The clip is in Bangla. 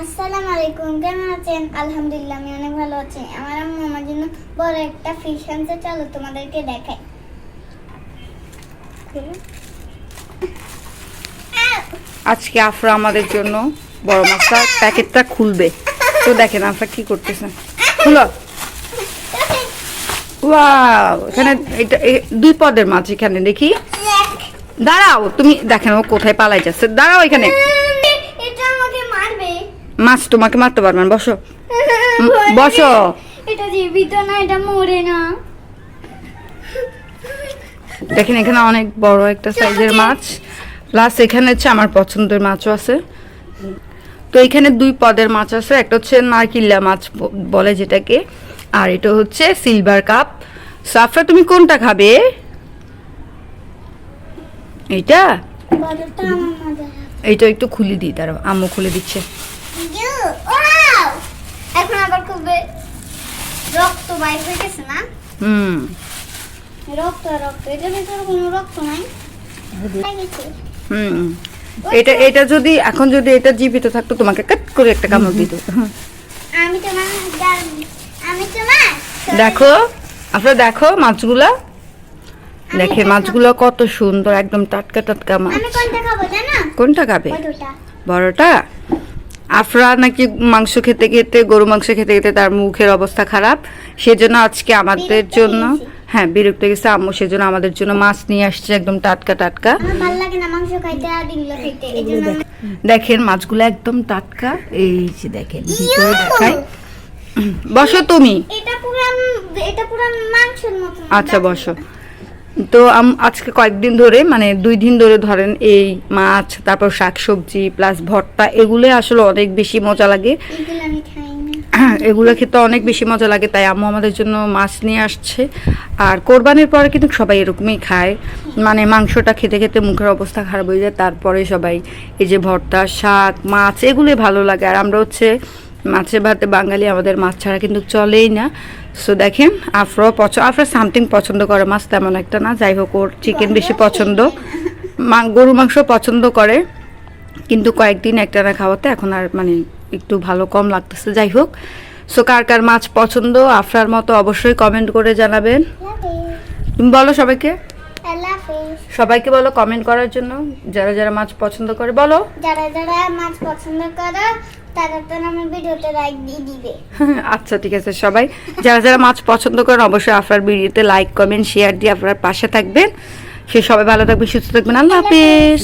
আসসালামু আলাইকুম, কেমন আছেন? আলহামদুলিল্লাহ আমি অনেক ভালো আছি। আমার আম্মু আমার জন্য বড় একটা ফিশ আনছে, চলো তোমাদেরকে দেখাই। আজকে আফরা আমাদের জন্য বড় মাছটার প্যাকেটটা খুলবে। তো দেখেন আফরা কি করতেছে, খুলো। ওয়াও, এখানে এটা দুই পদের মাছ। এখানে দেখি, দাঁড়াও, তুমি দেখেন ও কোথায় পালাই যাচ্ছে। দাঁড়াও, এখানে এটা আমাকে মারবে। মাছ তোমাকে মারতে পারবে না, বসো বসো। এটা জীবিত না, এটা মরে না। দেখেন এখানে অনেক বড় একটা সাইজের মাছ, প্লাস এখানে হচ্ছে আমার পছন্দের মাছও আছে। তো এখানে দুই পদের মাছ আছে, একটা হচ্ছে নারকিল্লা মাছ বলে যেটাকে, আর এটা হচ্ছে সিলভার কাপ। সাফরা তুমি কোনটা খাবে? এইটা বড়টা আমার মজা। এইটা একটু খুলে দিই, দাঁড়াও আম্মু খুলে দিচ্ছে। ওয়াও! এখন আবার খুববে রক্ত বাইর হয়ে গেছে না? হুম, রক্ত রক্ত, এটার ভিতরে কোনো রক্ত নাই। হুম, এটা এটা যদি এখন যদি এটা জীবিত থাকতো তোমাকে কাট করে একটা কামড় দিত। আমি তোমার আমি তোমার দেখো আপনারা, দেখো মাছগুলা, দেখে মাছগুলো কত সুন্দর, একদম টাটকা টাটকা মাছ। আমি কোনটা খাবো জানো? কোনটা খাবে? বড়টা। বড়টা? আফরা নাকি মাংস খেতে খেতে, গরু মাংস খেতে খেতে তার মুখের অবস্থা খারাপ, সেজন্য আজকে আমাদের বিরক্ত জন্য, হয়েছে। হ্যাঁ বিরক্ত গেছে আম্মু, সেজন্য আমাদের জন্য মাছ নিয়ে আসছে একদম টাটকা টাটকা। আমার ভালো লাগে না মাংস খাইতে আর ডিমগুলো খাইতে, এজন্য দেখেন মাছগুলো একদম টাটকা, এই যে দেখেন ভিতরে দেখাই। বসো তুমি। এটা পুরো মাংসের মতো। আচ্ছা বসো। তো আজকে কয়েকদিন ধরে, মানে 2 দিন ধরে ধরেন, এই মাছ, তারপর শাকসবজি প্লাস ভর্তা, এগুলো আসলে অনেক বেশি মজা লাগে। এগুলো আমি খাই না। এগুলো খেতে অনেক বেশি মজা লাগে, তাই আম্মু আমাদের জন্য মাছ নিয়ে আসছে। আর কোরবানির পরে কিন্তু সবাই এরকমই খায়, মানে মাংসটা খেতে খেতে মুখের অবস্থা খারাপ হয়ে যায়, তারপরে সবাই এই যে ভর্তা, শাক, মাছ এগুলোই ভালো লাগে। আর আমরা হচ্ছে মাছে ভাতে বাঙালি, আমাদের মাছ ছাড়া কিন্তু চলেই না। সো দেখেন আফরা সামথিং পছন্দ করে, মাছ তেমন একটা না, যাই হোক ওর চিকেন বেশি পছন্দ, গরু মাংস পছন্দ করে, কিন্তু কয়েকদিন একটানা খাওয়াতে এখন আর মানে একটু ভালো কম লাগতেছে। যাই হোক, সো কার কার মাছ পছন্দ আফরার মতো অবশ্যই কমেন্ট করে জানাবেন। তুমি বলো সবাইকে, আল্লাহ হাফেজ। সবাইকে বলো কমেন্ট করার জন্য, যারা যারা মাছ পছন্দ করে বলো। যারা যারা মাছ পছন্দ করে তারা তো আমার ভিডিওতে লাইক দিয়ে দিবে। আচ্ছা ঠিক আছে, সবাই যারা যারা মাছ পছন্দ করেন অবশ্যই আফরার ভিডিওতে লাইক কমেন্ট শেয়ার দিয়ে আপনার পাশে থাকবেন। সে সবাই ভালো থাকবেন, সুস্থ থাকবেন, আল্লাহ হাফেজ।